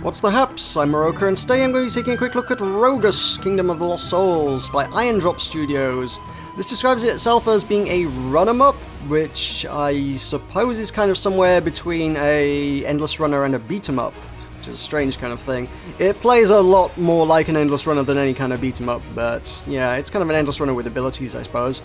What's the haps? I'm Meroka, and today I'm going to be taking a quick look at Rogus, Kingdom of the Lost Souls by IronDrop Studios. This describes it itself as being a run-em-up, which I suppose is kind of somewhere between a endless runner and a beat-em-up, which is a strange kind of thing. It plays a lot more like an endless runner than any kind of beat-em-up, but yeah, it's kind of an endless runner with abilities, I suppose.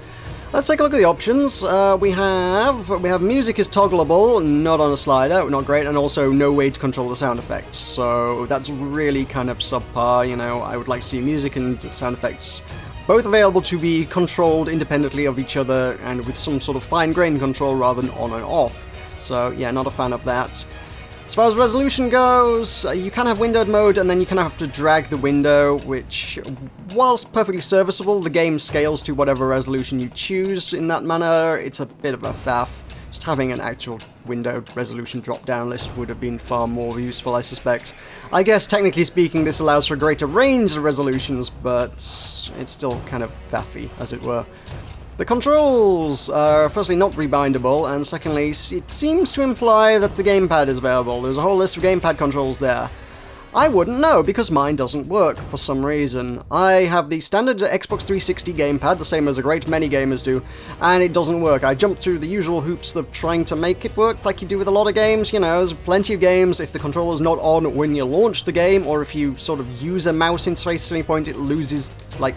Let's take a look at the options. We have music is toggleable, not on a slider, not great, and also no way to control the sound effects. So that's really kind of subpar, you know. I would like to see music and sound effects both available to be controlled independently of each other and with some sort of fine-grained control rather than on and off. So yeah, not a fan of that. As far as resolution goes, you can have windowed mode, and then you kind of have to drag the window, which, whilst perfectly serviceable, the game scales to whatever resolution you choose in that manner. It's a bit of a faff. Just having an actual windowed resolution drop-down list would have been far more useful, I suspect. I guess, technically speaking, this allows for a greater range of resolutions, but it's still kind of faffy, as it were. The controls are firstly not rebindable, and secondly, it seems to imply that the gamepad is available. There's a whole list of gamepad controls there. I wouldn't know, because mine doesn't work for some reason. I have the standard Xbox 360 gamepad, the same as a great many gamers do, and it doesn't work. I jumped through the usual hoops of trying to make it work, like you do with a lot of games. You know, there's plenty of games, if the controller's not on when you launch the game, or if you sort of use a mouse interface at any point, it loses, like,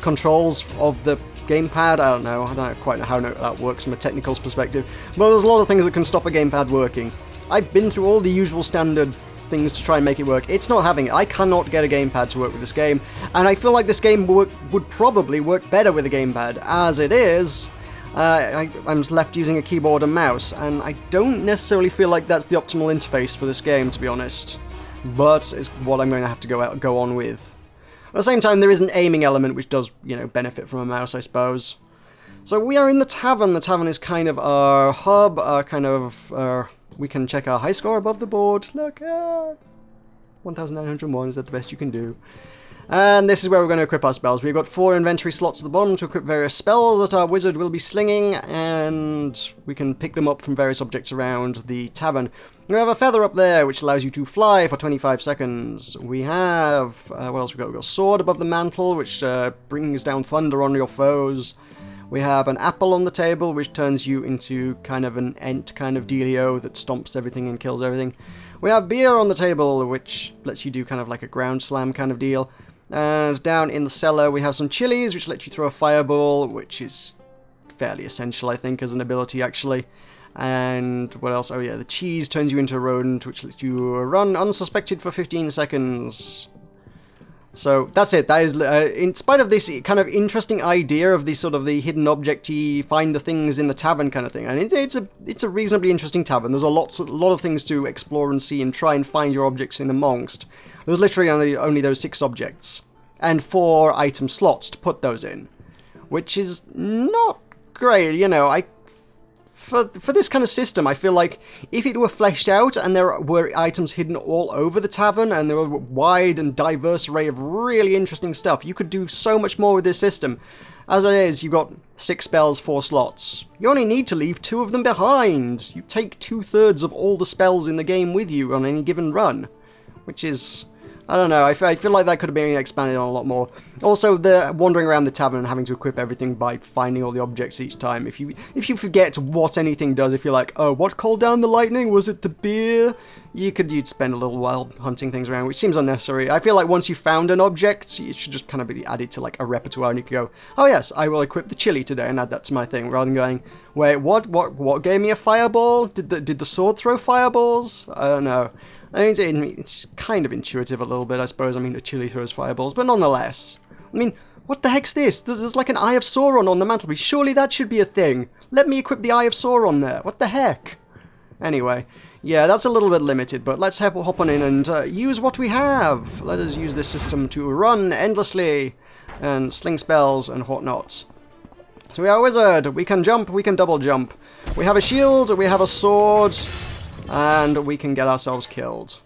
controls of the gamepad. I don't quite know how that works from a technical perspective, but there's a lot of things that can stop a gamepad working. I've been through all the usual standard things to try and make it work. It's not having it. I cannot get a gamepad to work with this game, and I feel like this game would probably work better with a gamepad. As it is, I'm left using a keyboard and mouse, and I don't necessarily feel like that's the optimal interface for this game, to be honest, but it's what I'm going to have to go on with. At the same time, there is an aiming element which does, you know, benefit from a mouse, I suppose. So we are in the tavern. The tavern is kind of our hub, we can check our high score above the board. Look, 1,901, is that the best you can do? And this is where we're going to equip our spells. We've got 4 inventory slots at the bottom to equip various spells that our wizard will be slinging, and we can pick them up from various objects around the tavern. We have a feather up there, which allows you to fly for 25 seconds. We have, what else we got? We've got a sword above the mantle, which brings down thunder on your foes. We have an apple on the table, which turns you into kind of an ent kind of dealio that stomps everything and kills everything. We have beer on the table, which lets you do kind of like a ground slam kind of deal. And down in the cellar, we have some chilies, which let you throw a fireball, which is fairly essential, I think, as an ability, actually. And what else? Oh yeah, the cheese turns you into a rodent, which lets you run unsuspected for 15 seconds. So that's it. That is, in spite of this kind of interesting idea of the sort of the hidden object-y, find the things in the tavern kind of thing, and it's a reasonably interesting tavern. There's a lot of things to explore and see and try and find your objects in amongst. There's literally only those 6 objects and 4 item slots to put those in, which is not great. You know, For this kind of system, I feel like if it were fleshed out and there were items hidden all over the tavern and there were a wide and diverse array of really interesting stuff, you could do so much more with this system. As it is, you've got 6 spells, 4 slots. You only need to leave 2 of them behind. You take 2/3 of all the spells in the game with you on any given run, which is, I don't know, I feel like that could have been expanded on a lot more. Also, the wandering around the tavern and having to equip everything by finding all the objects each time. If you forget what anything does, if you're like, oh, what called down the lightning? Was it the beer? You'd spend a little while hunting things around, which seems unnecessary. I feel like once you found an object, it should just kind of be added to like a repertoire, and you could go, oh yes, I will equip the chili today and add that to my thing, rather than going, wait, what gave me a fireball? Did the sword throw fireballs? I don't know. I mean, it's kind of intuitive a little bit, I suppose. I mean, the chili throws fireballs, but nonetheless. I mean, what the heck's this? There's like an Eye of Sauron on the mantelpiece. Surely that should be a thing. Let me equip the Eye of Sauron there. What the heck? Anyway, yeah, that's a little bit limited, but let's hop on in and use what we have. Let us use this system to run endlessly and sling spells and whatnot. So we are a wizard. We can jump, we can double jump. We have a shield, we have a sword, and we can get ourselves killed.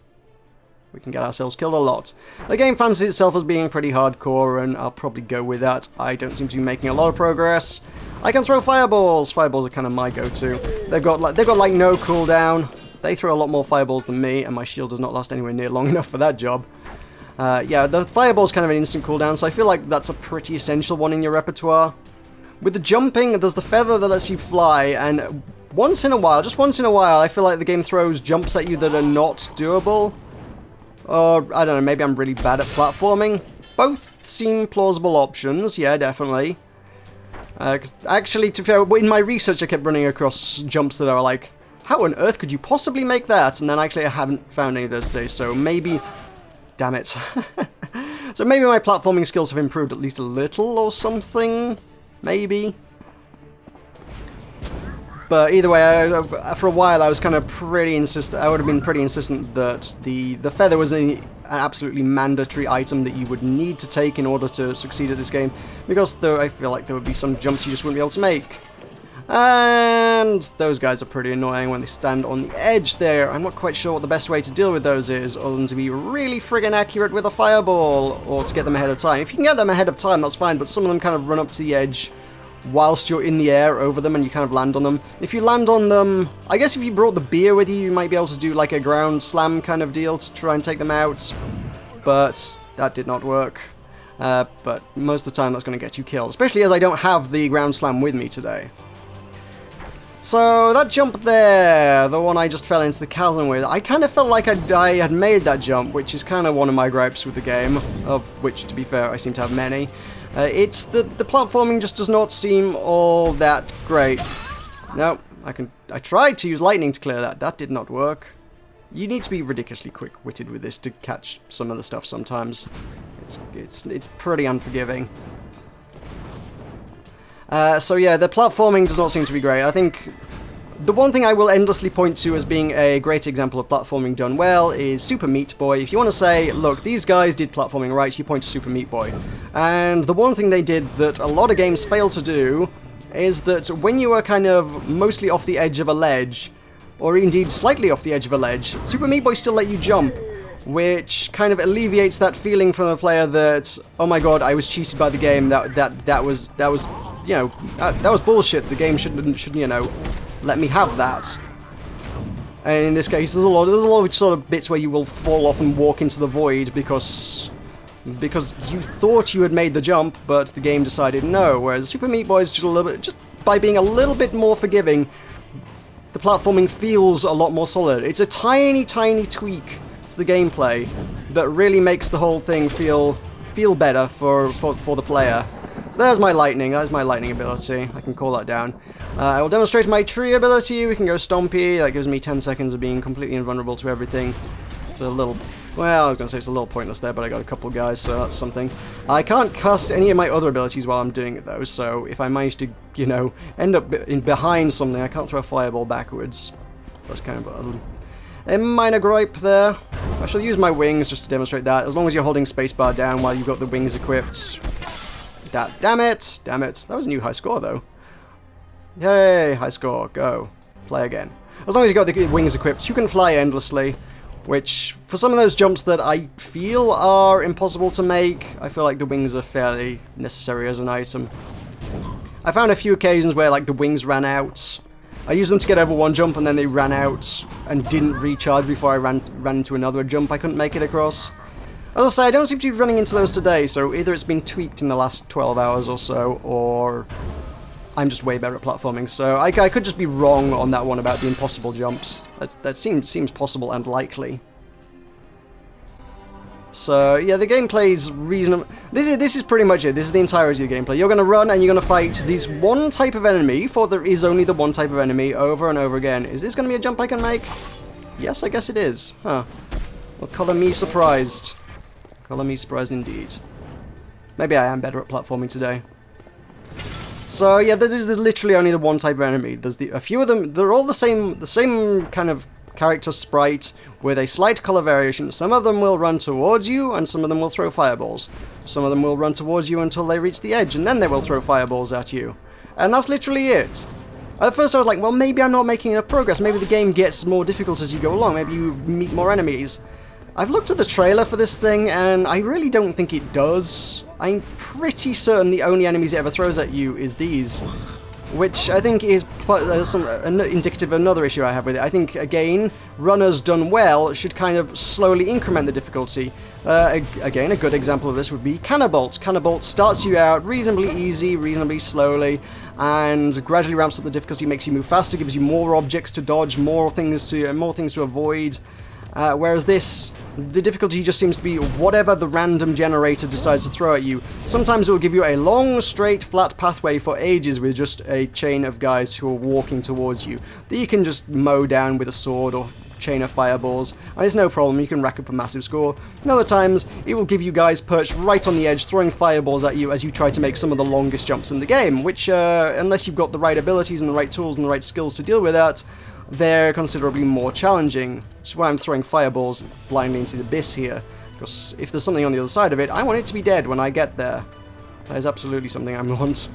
We can get ourselves killed a lot. The game fancies itself as being pretty hardcore, and I'll probably go with that. I don't seem to be making a lot of progress. I can throw fireballs. Fireballs are kind of my go-to. They've got like no cooldown. they throw a lot more fireballs than me, and my shield does not last anywhere near long enough for that job. Yeah, the fireball's kind of an instant cooldown, so I feel like that's a pretty essential one in your repertoire. With the jumping, there's the feather that lets you fly, and once in a while, just once in a while, I feel like the game throws jumps at you that are not doable. Or, I don't know, maybe I'm really bad at platforming. Both seem plausible options, yeah, definitely. 'Cause actually, to be fair, in my research I kept running across jumps that are like, how on earth could you possibly make that? And then actually I haven't found any of those today, so maybe... Damn it. So maybe my platforming skills have improved at least a little or something? Maybe? But either way, for a while I was kind of pretty insistent, I would have been pretty insistent that the feather was an absolutely mandatory item that you would need to take in order to succeed at this game, because I feel like there would be some jumps you just wouldn't be able to make. And those guys are pretty annoying when they stand on the edge there. I'm not quite sure what the best way to deal with those is, other than to be really friggin' accurate with a fireball, or to get them ahead of time. If you can get them ahead of time, that's fine, but some of them kind of run up to the edge whilst you're in the air over them and you kind of land on them. If you land on them, I guess if you brought the beer with you, you might be able to do like a ground slam kind of deal to try and take them out, but that did not work. But most of the time that's going to get you killed, especially as I don't have the ground slam with me today. So that jump there, the one I just fell into the chasm with, I kind of felt like I had made that jump, which is kind of one of my gripes with the game, of which, to be fair, I seem to have many. It's the platforming just does not seem all that great. No, I tried to use lightning to clear that. That did not work. You need to be ridiculously quick-witted with this to catch some of the stuff sometimes. It's pretty unforgiving. So yeah, the platforming does not seem to be great. I think the one thing I will endlessly point to as being a great example of platforming done well is Super Meat Boy. If you want to say, look, these guys did platforming right, you point to Super Meat Boy. And the one thing they did that a lot of games fail to do is that when you are kind of mostly off the edge of a ledge, or indeed slightly off the edge of a ledge, Super Meat Boy still let you jump, which kind of alleviates that feeling from the player that, oh my god, I was cheated by the game, that was you know, that was bullshit. The game shouldn't, you know, let me have that. And in this case, there's a lot of sort of bits where you will fall off and walk into the void because you thought you had made the jump, but the game decided no. Whereas Super Meat Boy is just a little bit, just by being a little bit more forgiving, the platforming feels a lot more solid. It's a tiny, tiny tweak to the gameplay that really makes the whole thing feel better for the player. So there's my lightning. That's my lightning ability. I can call that down. I will demonstrate my tree ability. We can go Stompy. That gives me 10 seconds of being completely invulnerable to everything. It's a little... Well, I was going to say it's a little pointless there, but I got a couple guys, so that's something. I can't cast any of my other abilities while I'm doing it, though, so if I manage to, you know, end up behind something, I can't throw a fireball backwards. So that's kind of a minor gripe there. I shall use my wings just to demonstrate that, as long as you're holding spacebar down while you've got the wings equipped. Damn it! Damn it. That was a new high score, though. Yay! High score. Go. Play again. As long as you've got the wings equipped, you can fly endlessly, which, for some of those jumps that I feel are impossible to make, I feel like the wings are fairly necessary as an item. I found a few occasions where, like, the wings ran out. I used them to get over one jump, and then they ran out and didn't recharge before I ran into another jump I couldn't make it across. As I say, I don't seem to be running into those today, so either it's been tweaked in the last 12 hours or so, or I'm just way better at platforming. So I could just be wrong on that one about the impossible jumps. That seems possible and likely. So yeah, the gameplay's reasonable. This is pretty much it. This is the entirety of the gameplay. You're going to run and you're going to fight this one type of enemy, for there is only the one type of enemy, over and over again. Is this going to be a jump I can make? Yes, I guess it is. Huh. Well, colour me surprised. Colour me surprised indeed. Maybe I am better at platforming today. So yeah, there's literally only the one type of enemy. There's a few of them. They're all the same kind of character sprite with a slight color variation. Some of them will run towards you, and some of them will throw fireballs. Some of them will run towards you until they reach the edge, and then they will throw fireballs at you. And that's literally it. At first I was like, well, maybe I'm not making enough progress. Maybe the game gets more difficult as you go along. Maybe you meet more enemies. I've looked at the trailer for this thing, and I really don't think it does. I'm pretty certain the only enemies it ever throws at you is these. which I think is indicative of another issue I have with it. I think, again, runners done well should kind of slowly increment the difficulty. Again, a good example of this would be Cannobolt. Cannobolt starts you out reasonably easy, reasonably slowly, and gradually ramps up the difficulty, makes you move faster, gives you more objects to dodge, more things to avoid. Whereas this, the difficulty just seems to be whatever the random generator decides to throw at you. Sometimes it will give you a long, straight, flat pathway for ages with just a chain of guys who are walking towards you that you can just mow down with a sword or chain of fireballs, and it's no problem, you can rack up a massive score. And other times, it will give you guys perched right on the edge, throwing fireballs at you as you try to make some of the longest jumps in the game, which, unless you've got the right abilities and the right tools and the right skills to deal with that, they're considerably more challenging. Which is why I'm throwing fireballs blindly into the abyss here, because if there's something on the other side of it, I want it to be dead when I get there. That is absolutely something I want.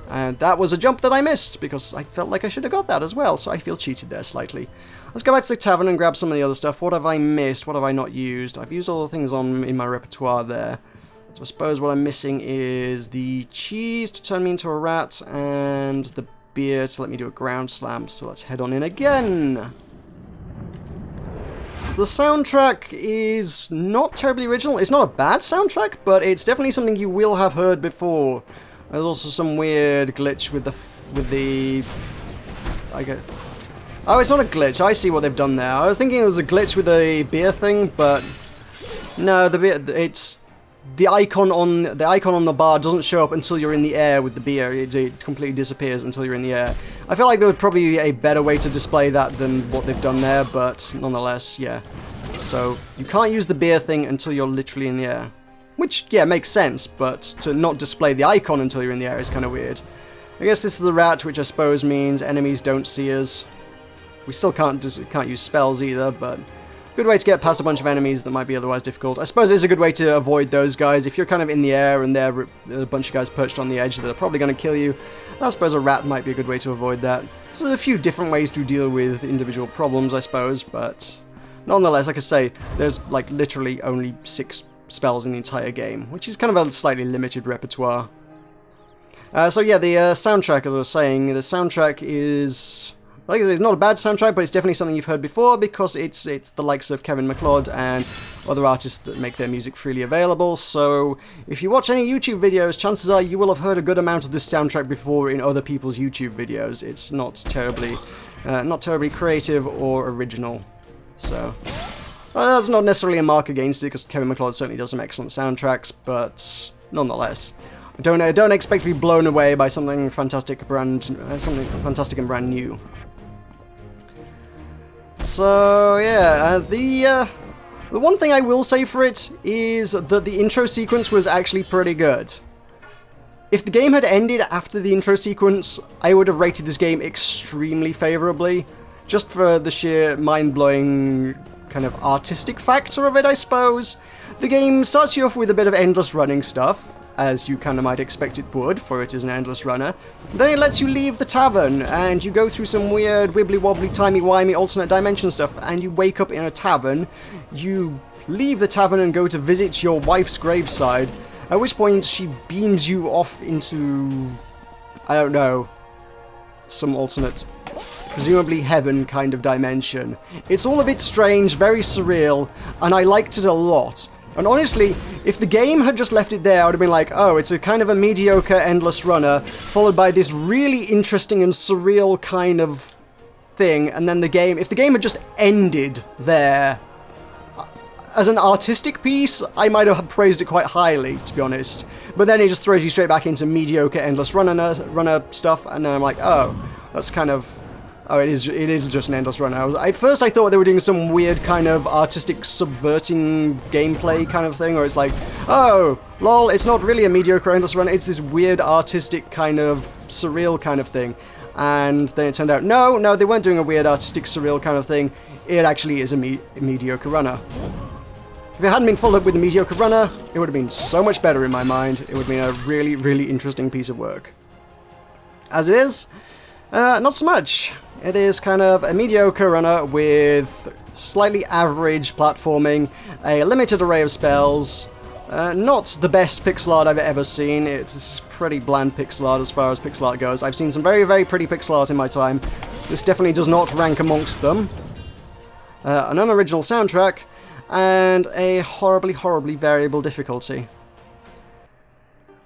And that was a jump that I missed, because I felt like I should have got that as well, so I feel cheated there slightly. Let's go back to the tavern and grab some of the other stuff. What have I missed? What have I not used? I've used all the things in my repertoire there. So I suppose what I'm missing is the cheese to turn me into a rat, and the beer to let me do a ground slam. So let's head on in again. So the soundtrack is not terribly original. It's not a bad soundtrack, but it's definitely something you will have heard before. There's also some weird glitch with the oh, it's not a glitch. I see what they've done there. I was thinking it was a glitch with the beer thing, but no, it's the icon on the bar doesn't show up until you're in the air with the beer. It completely disappears until you're in the air. I feel like there would probably be a better way to display that than what they've done there, but nonetheless, yeah. So you can't use the beer thing until you're literally in the air. Which, yeah, makes sense, but to not display the icon until you're in the air is kind of weird. I guess this is the rat, which I suppose means enemies don't see us. We still can't use spells either, but good way to get past a bunch of enemies that might be otherwise difficult. I suppose it's a good way to avoid those guys. If you're kind of in the air and there are a bunch of guys perched on the edge that are probably going to kill you, I suppose a rat might be a good way to avoid that. So there's a few different ways to deal with individual problems, I suppose, but nonetheless, like I say, there's like literally only 6 spells in the entire game, which is kind of a slightly limited repertoire. So yeah, the soundtrack, as I was saying, the soundtrack is, like I say, it's not a bad soundtrack, but it's definitely something you've heard before, because it's the likes of Kevin MacLeod and other artists that make their music freely available. So if you watch any YouTube videos, chances are you will have heard a good amount of this soundtrack before in other people's YouTube videos. It's not terribly creative or original. So well, that's not necessarily a mark against it, because Kevin MacLeod certainly does some excellent soundtracks, but nonetheless, don't expect to be blown away by something fantastic and brand new. So yeah, the one thing I will say for it is that the intro sequence was actually pretty good. If the game had ended after the intro sequence, I would have rated this game extremely favorably, just for the sheer mind-blowing kind of artistic factor of it, I suppose. The game starts you off with a bit of endless running stuff, as you kind of might expect it would, for it is an endless runner. Then it lets you leave the tavern, and you go through some weird wibbly-wobbly, timey-wimey alternate dimension stuff, and you wake up in a tavern. You leave the tavern and go to visit your wife's graveside, at which point she beams you off into, I don't know, some alternate, presumably heaven kind of dimension. It's all a bit strange, very surreal, and I liked it a lot. And honestly, if the game had just left it there, I would have been like, oh, it's a kind of a mediocre endless runner, followed by this really interesting and surreal kind of thing, and then if the game had just ended there, as an artistic piece, I might have praised it quite highly, to be honest. But then it just throws you straight back into mediocre endless runner stuff, and then I'm like, oh, that's kind of... Oh, it is just an endless runner. At first I thought they were doing some weird kind of artistic subverting gameplay kind of thing, or it's like, oh, lol, it's not really a mediocre endless runner, it's this weird artistic kind of surreal kind of thing. And then it turned out, no, they weren't doing a weird artistic surreal kind of thing, it actually is a mediocre runner. If it hadn't been followed up with a mediocre runner, it would have been so much better in my mind. It would have been a really, really interesting piece of work. As it is, not so much. It is kind of a mediocre runner with slightly average platforming, a limited array of spells, Not the best pixel art I've ever seen. It's pretty bland pixel art as far as pixel art goes. I've seen some very, very pretty pixel art in my time. This definitely does not rank amongst them. An unoriginal soundtrack, and a horribly, horribly variable difficulty.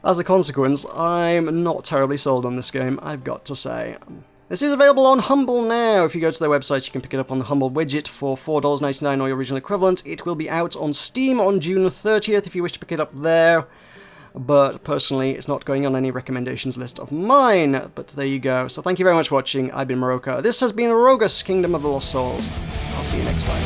As a consequence, I'm not terribly sold on this game, I've got to say. This is available on Humble now. If you go to their website, you can pick it up on the Humble widget for $4.99 or your original equivalent. It will be out on Steam on June 30th if you wish to pick it up there. But personally, it's not going on any recommendations list of mine. But there you go. So thank you very much for watching. I've been Meroka. This has been Rogus, Kingdom of the Lost Souls. I'll see you next time.